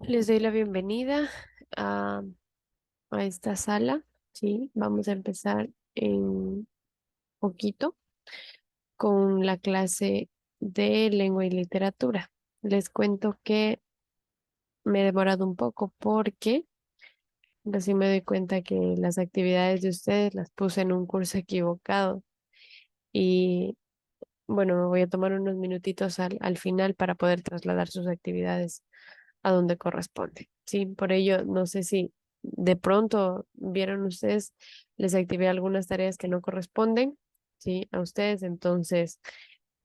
Les doy la bienvenida a, a esta sala. Sí, vamos a empezar en poquito con la clase de lengua y literatura. Les cuento que me he demorado un poco porque recién me doy cuenta que las actividades de ustedes las puse en un curso equivocado y bueno, me voy a tomar unos minutitos al final para poder trasladar sus actividades a donde corresponde. Sí, por ello, no sé si de pronto vieron ustedes, les activé algunas tareas que no corresponden, sí, a ustedes, entonces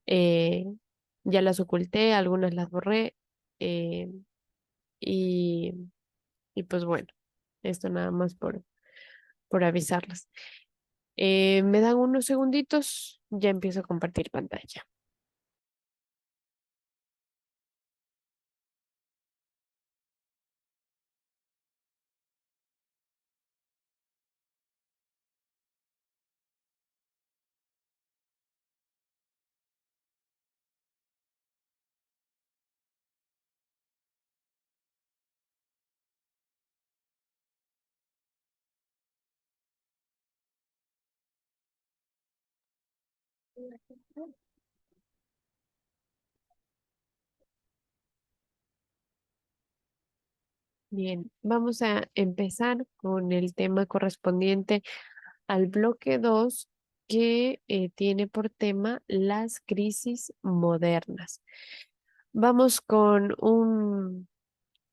eh, ya las oculté, algunas las borré eh, y, y pues bueno, esto nada más por avisarlas. Me dan unos segunditos, ya empiezo a compartir pantalla. Bien, vamos a empezar con el tema correspondiente al bloque 2 que tiene por tema las crisis modernas. Vamos con un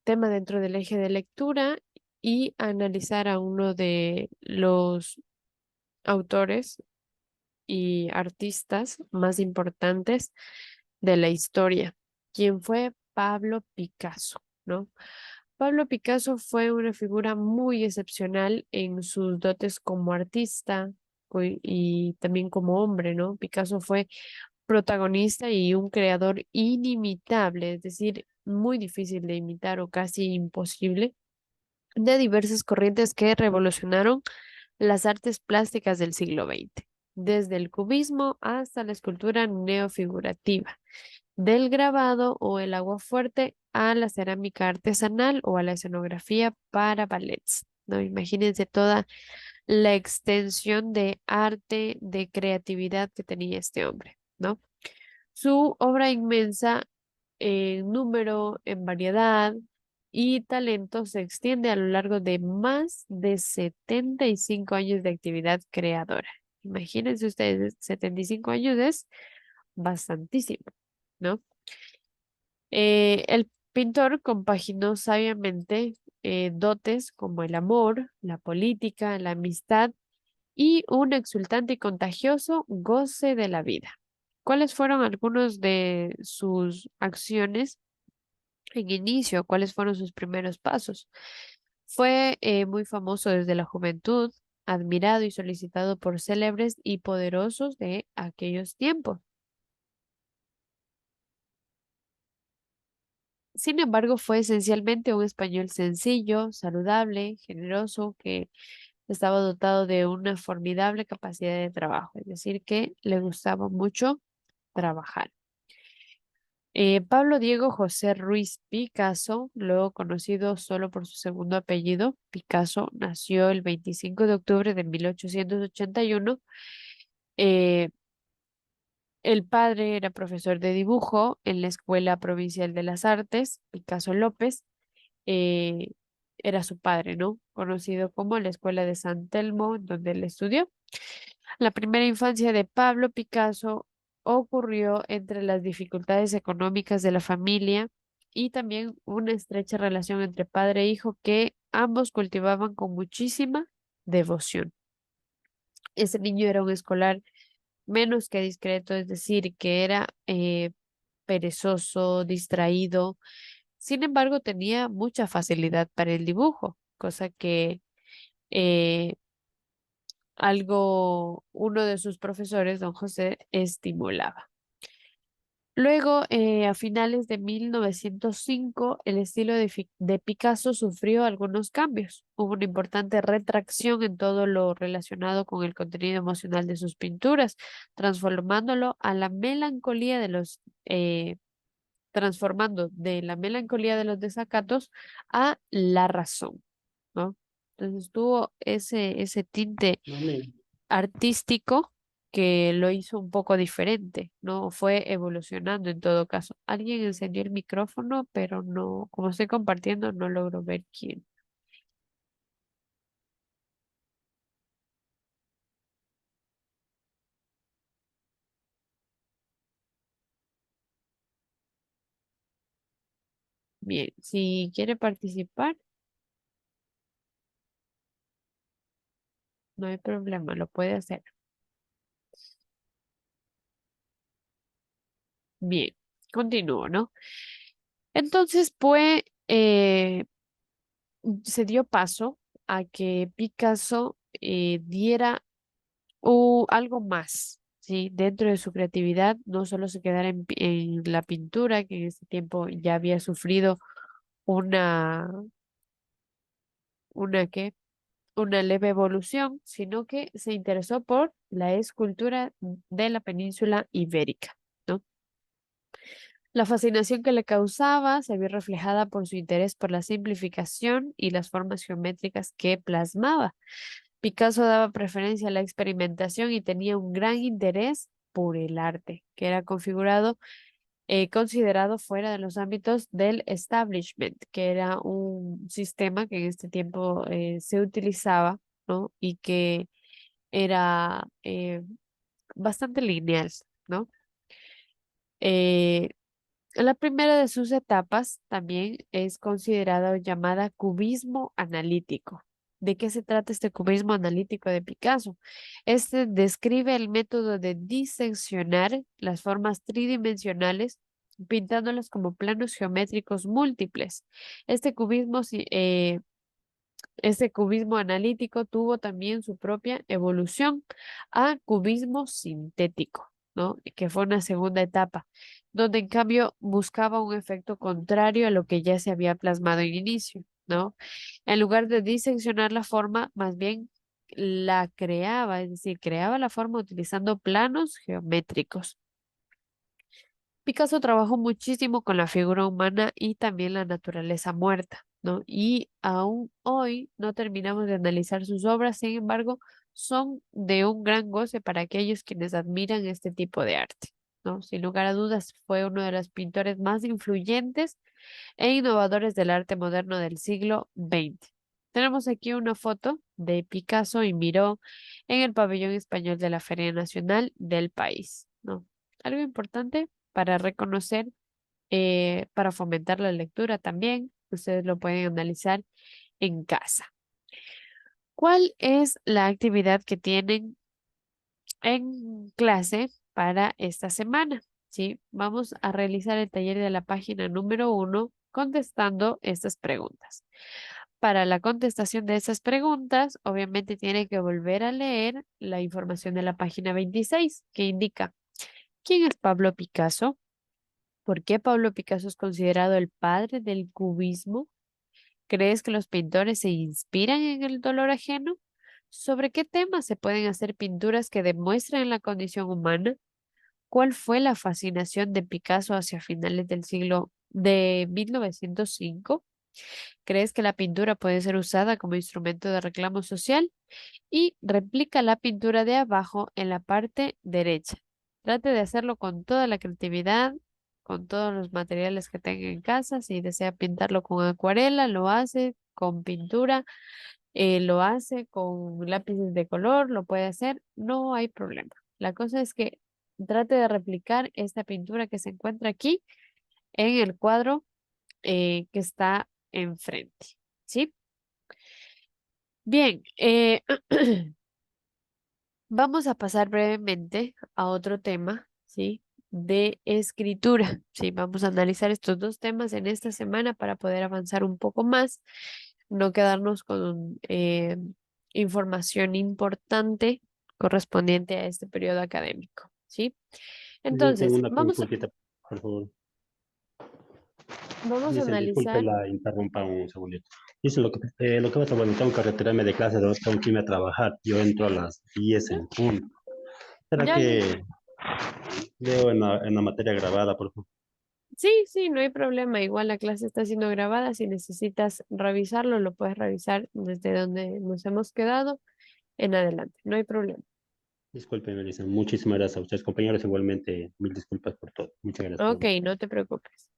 tema dentro del eje de lectura y analizar a uno de los autores y artistas más importantes de la historia, quien fue Pablo Picasso, ¿no? Pablo Picasso fue una figura muy excepcional en sus dotes como artista y también como hombre, ¿no? Picasso fue protagonista y un creador inimitable, es decir, muy difícil de imitar o casi imposible, de diversas corrientes que revolucionaron las artes plásticas del siglo XX, desde el cubismo hasta la escultura neofigurativa, del grabado o el aguafuerte a la cerámica artesanal o a la escenografía para ballets. ¿No? Imagínense toda la extensión de arte, de creatividad que tenía este hombre, ¿no? Su obra inmensa en número, en variedad y talento se extiende a lo largo de más de 75 años de actividad creadora. Imagínense ustedes, 75 años es bastantísimo, ¿no? El pintor compaginó sabiamente dotes como el amor, la política, la amistad y un exultante y contagioso goce de la vida. ¿Cuáles fueron algunos de sus acciones en inicio? ¿Cuáles fueron sus primeros pasos? Fue muy famoso desde la juventud, admirado y solicitado por célebres y poderosos de aquellos tiempos. Sin embargo, fue esencialmente un español sencillo, saludable, generoso, que estaba dotado de una formidable capacidad de trabajo, es decir, que le gustaba mucho trabajar. Pablo Diego José Ruiz Picasso, luego conocido solo por su segundo apellido, Picasso, nació el 25 de octubre de 1881. Eh, el padre era profesor de dibujo en la Escuela Provincial de las Artes, Picasso López. eh, Era su padre, ¿no? Conocido como la Escuela de San Telmo, donde él estudió. La primera infancia de Pablo Picasso ocurrió entre las dificultades económicas de la familia y también una estrecha relación entre padre e hijo que ambos cultivaban con muchísima devoción. Ese niño era un escolar menos que discreto, es decir, que era perezoso, distraído. Sin embargo, tenía mucha facilidad para el dibujo, cosa que eh, uno de sus profesores, don José, estimulaba. Luego, a finales de 1905, el estilo de Picasso sufrió algunos cambios. Hubo una importante retracción en todo lo relacionado con el contenido emocional de sus pinturas, transformándolo a la melancolía de los transformando de la melancolía de los desacatos a la razón, ¿no? Entonces tuvo ese tinte No, mira, artístico que lo hizo un poco diferente, ¿no? Fue evolucionando en todo caso. Alguien encendió el micrófono, pero no, como estoy compartiendo, no logro ver quién. Bien, si quiere participar, no hay problema, lo puede hacer. Bien, continúo, ¿no? Entonces, pues, se dio paso a que Picasso diera algo más, ¿sí? Dentro de su creatividad, no solo se quedara en la pintura, que en ese tiempo ya había sufrido una, ¿qué? Una leve evolución, sino que se interesó por la escultura de la península ibérica, ¿no? La fascinación que le causaba se vio reflejada por su interés por la simplificación y las formas geométricas que plasmaba. Picasso daba preferencia a la experimentación y tenía un gran interés por el arte, que era considerado fuera de los ámbitos del establishment, que era un sistema que en este tiempo se utilizaba, ¿no? Y que era bastante lineal, ¿no? Eh, la primera de sus etapas también es considerada o llamada cubismo analítico. ¿De qué se trata este cubismo analítico de Picasso? Este describe el método de diseccionar las formas tridimensionales, pintándolas como planos geométricos múltiples. Este cubismo Este cubismo analítico tuvo también su propia evolución a cubismo sintético, ¿no? Que fue una segunda etapa, donde en cambio buscaba un efecto contrario a lo que ya se había plasmado en inicio, ¿no? En lugar de diseccionar la forma, más bien la creaba, es decir, creaba la forma utilizando planos geométricos. Picasso trabajó muchísimo con la figura humana y también la naturaleza muerta, ¿no? Y aún hoy no terminamos de analizar sus obras, sin embargo, son de un gran goce para aquellos quienes admiran este tipo de arte, ¿no? Sin lugar a dudas, fue uno de los pintores más influyentes e innovadores del arte moderno del siglo XX. Tenemos aquí una foto de Picasso y Miró en el pabellón español de la Feria Nacional del país, ¿no? Algo importante para reconocer, para fomentar la lectura también, ustedes lo pueden analizar en casa. ¿Cuál es la actividad que tienen en clase para esta semana? Sí, vamos a realizar el taller de la página número 1 contestando estas preguntas. Para la contestación de esas preguntas, obviamente tiene que volver a leer la información de la página 26 que indica quién es Pablo Picasso, por qué Pablo Picasso es considerado el padre del cubismo, crees que los pintores se inspiran en el dolor ajeno, sobre qué temas se pueden hacer pinturas que demuestran la condición humana, cuál fue la fascinación de Picasso hacia finales del siglo de 1905, crees que la pintura puede ser usada como instrumento de reclamo social y replica la pintura de abajo en la parte derecha. Trate de hacerlo con toda la creatividad, con todos los materiales que tenga en casa. Si desea pintarlo con acuarela, lo hace con pintura, lo hace con lápices de color, lo puede hacer, no hay problema. La cosa es que trate de replicar esta pintura que se encuentra aquí en el cuadro que está enfrente. ¿Sí? Bien, vamos a pasar brevemente a otro tema, ¿sí? De escritura, ¿sí? Vamos a analizar estos dos temas en esta semana para poder avanzar un poco más, no quedarnos con información importante correspondiente a este periodo académico, ¿sí? yo tengo Entonces, una consultita, por favor. vamos a Dice, disculpe analizar, la interrumpa un segundito. Dice, lo que pasa, bueno, tengo que retirarme de clase, tengo que irme a trabajar. Yo entro a las 10 ya, en punto. ¿Será ya, que leo en la materia grabada, por favor? Sí, sí, no hay problema. Igual la clase está siendo grabada. Si necesitas revisarlo, lo puedes revisar desde donde nos hemos quedado en adelante. No hay problema. Disculpe, Melissa. Muchísimas gracias a ustedes, compañeros. Igualmente, mil disculpas por todo. Muchas gracias por Ok, no te preocupes.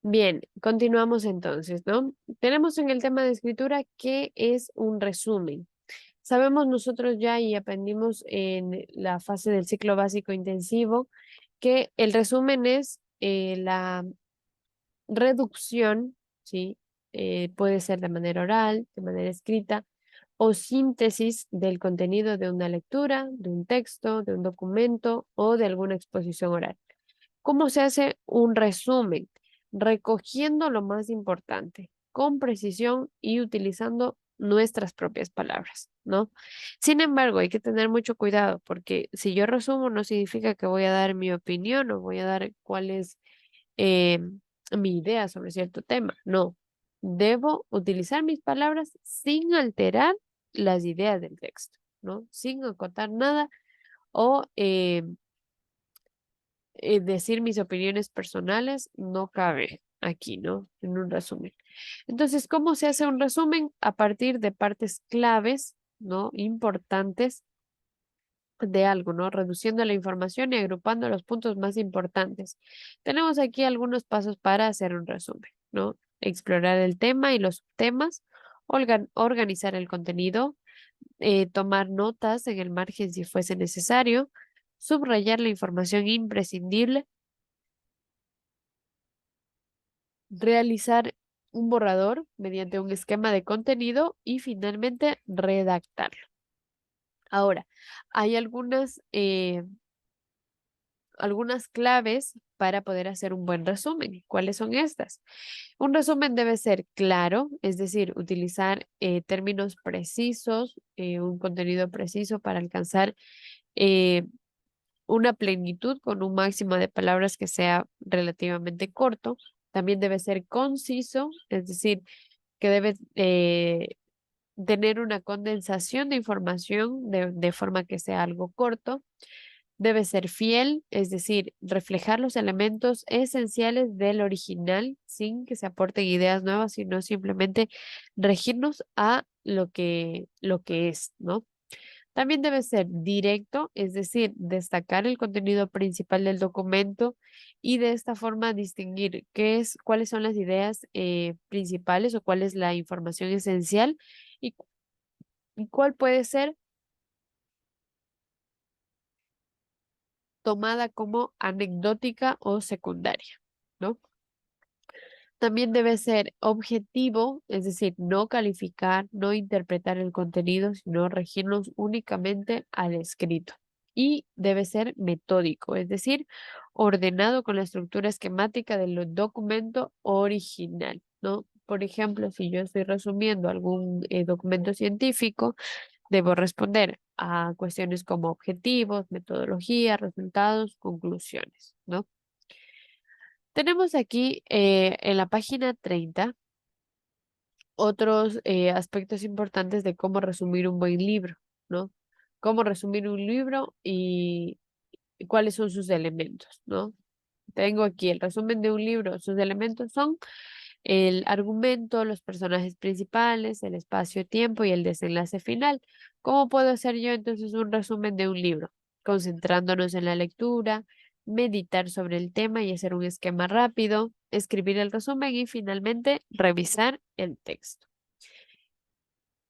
Bien, continuamos entonces, ¿no? Tenemos en el tema de escritura qué es un resumen. Sabemos nosotros ya y aprendimos en la fase del ciclo básico intensivo que el resumen es la reducción, ¿sí? Puede ser de manera oral, de manera escrita, o síntesis del contenido de una lectura, de un texto, de un documento o de alguna exposición oral. ¿Cómo se hace un resumen? Recogiendo lo más importante, con precisión y utilizando nuestras propias palabras, ¿no? Sin embargo, hay que tener mucho cuidado porque si yo resumo no significa que voy a dar mi opinión o voy a dar cuál es eh, mi idea sobre cierto tema. No, debo utilizar mis palabras sin alterar las ideas del texto, ¿no? Sin acotar nada o decir mis opiniones personales no cabe aquí, ¿no? En un resumen. Entonces, ¿cómo se hace un resumen? A partir de partes claves, ¿no? Importantes de algo, ¿no? Reduciendo la información y agrupando los puntos más importantes. Tenemos aquí algunos pasos para hacer un resumen, ¿no? Explorar el tema y los temas, organizar el contenido, tomar notas en el margen si fuese necesario, subrayar la información imprescindible, realizar un borrador mediante un esquema de contenido y finalmente redactarlo. Ahora, hay algunas claves para poder hacer un buen resumen. ¿Cuáles son estas? Un resumen debe ser claro, es decir, utilizar términos precisos, un contenido preciso para alcanzar eh, una plenitud con un máximo de palabras que sea relativamente corto. También debe ser conciso, es decir, que debe tener una condensación de información de forma que sea algo corto. Debe ser fiel, es decir, reflejar los elementos esenciales del original sin que se aporten ideas nuevas, sino simplemente regirnos a lo que es, ¿no? También debe ser directo, es decir, destacar el contenido principal del documento y de esta forma distinguir cuáles son las ideas principales o cuál es la información esencial y, y cuál puede ser tomada como anecdótica o secundaria, ¿no? También debe ser objetivo, es decir, no calificar, no interpretar el contenido, sino regirnos únicamente al escrito. Y debe ser metódico, es decir, ordenado con la estructura esquemática del documento original, ¿no? Por ejemplo, si yo estoy resumiendo algún documento científico, debo responder a cuestiones como objetivos, metodología, resultados, conclusiones, ¿no? Tenemos aquí en la página 30 otros aspectos importantes de cómo resumir un buen libro, ¿no? Cómo resumir un libro y cuáles son sus elementos, ¿no? Tengo aquí el resumen de un libro. Sus elementos son el argumento, los personajes principales, el espacio-tiempo y el desenlace final. ¿Cómo puedo hacer yo entonces un resumen de un libro? Concentrándonos en la lectura, meditar sobre el tema y hacer un esquema rápido, escribir el resumen y finalmente revisar el texto.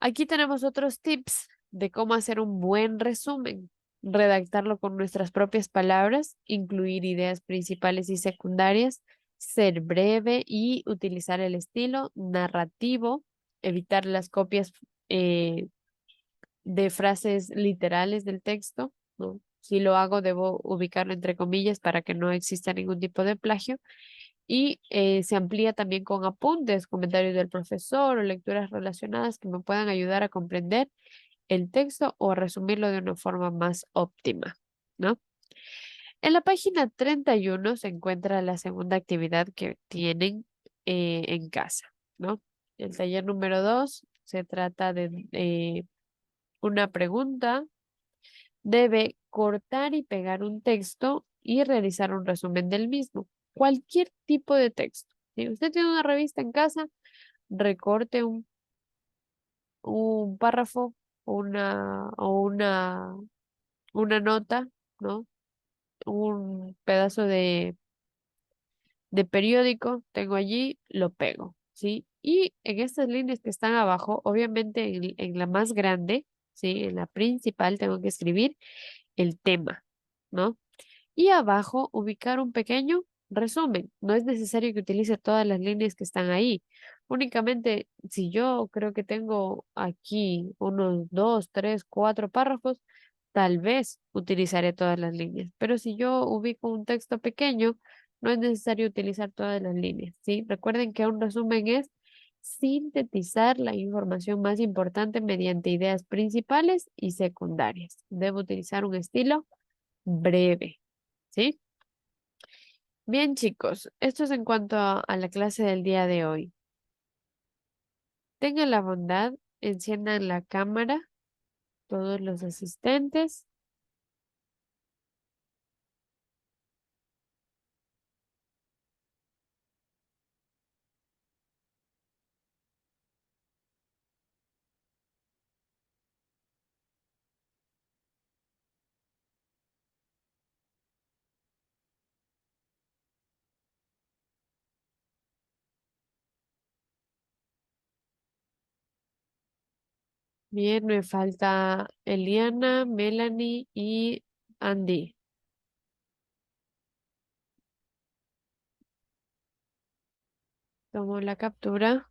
Aquí tenemos otros tips de cómo hacer un buen resumen. Redactarlo con nuestras propias palabras, incluir ideas principales y secundarias, ser breve y utilizar el estilo narrativo, evitar las copias eh, de frases literales del texto, ¿no? Si lo hago, debo ubicarlo entre comillas para que no exista ningún tipo de plagio. Y se amplía también con apuntes, comentarios del profesor o lecturas relacionadas que me puedan ayudar a comprender el texto o a resumirlo de una forma más óptima, ¿no? En la página 31 se encuentra la segunda actividad que tienen en casa, ¿no? El taller número 2 se trata de una pregunta. Debe cortar y pegar un texto y realizar un resumen del mismo. cualquier tipo de texto. Si usted tiene una revista en casa, recorte un párrafo o una nota, ¿no? Un pedazo de periódico tengo allí, lo pego, ¿sí? Y en estas líneas que están abajo, obviamente en la más grande, ¿sí? En la principal tengo que escribir el tema, ¿no? Y abajo ubicar un pequeño resumen. No es necesario que utilice todas las líneas que están ahí. Únicamente, si yo creo que tengo aquí unos dos, tres, cuatro párrafos, tal vez utilizaré todas las líneas. Pero si yo ubico un texto pequeño, no es necesario utilizar todas las líneas, ¿sí? Recuerden que un resumen es sintetizar la información más importante mediante ideas principales y secundarias. Debo utilizar un estilo breve. ¿Sí? Bien, chicos, esto es en cuanto a la clase del día de hoy. Tengan la bondad, enciendan la cámara, todos los asistentes. Bien, me falta Eliana, Melanie y Andy. Tomo la captura.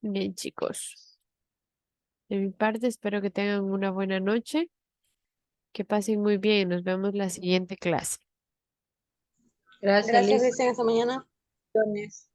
Bien, chicos. De mi parte, espero que tengan una buena noche, que pasen muy bien. Nos vemos la siguiente clase. Gracias, Gracias, Liz. Cristian, hasta mañana. Bendiciones.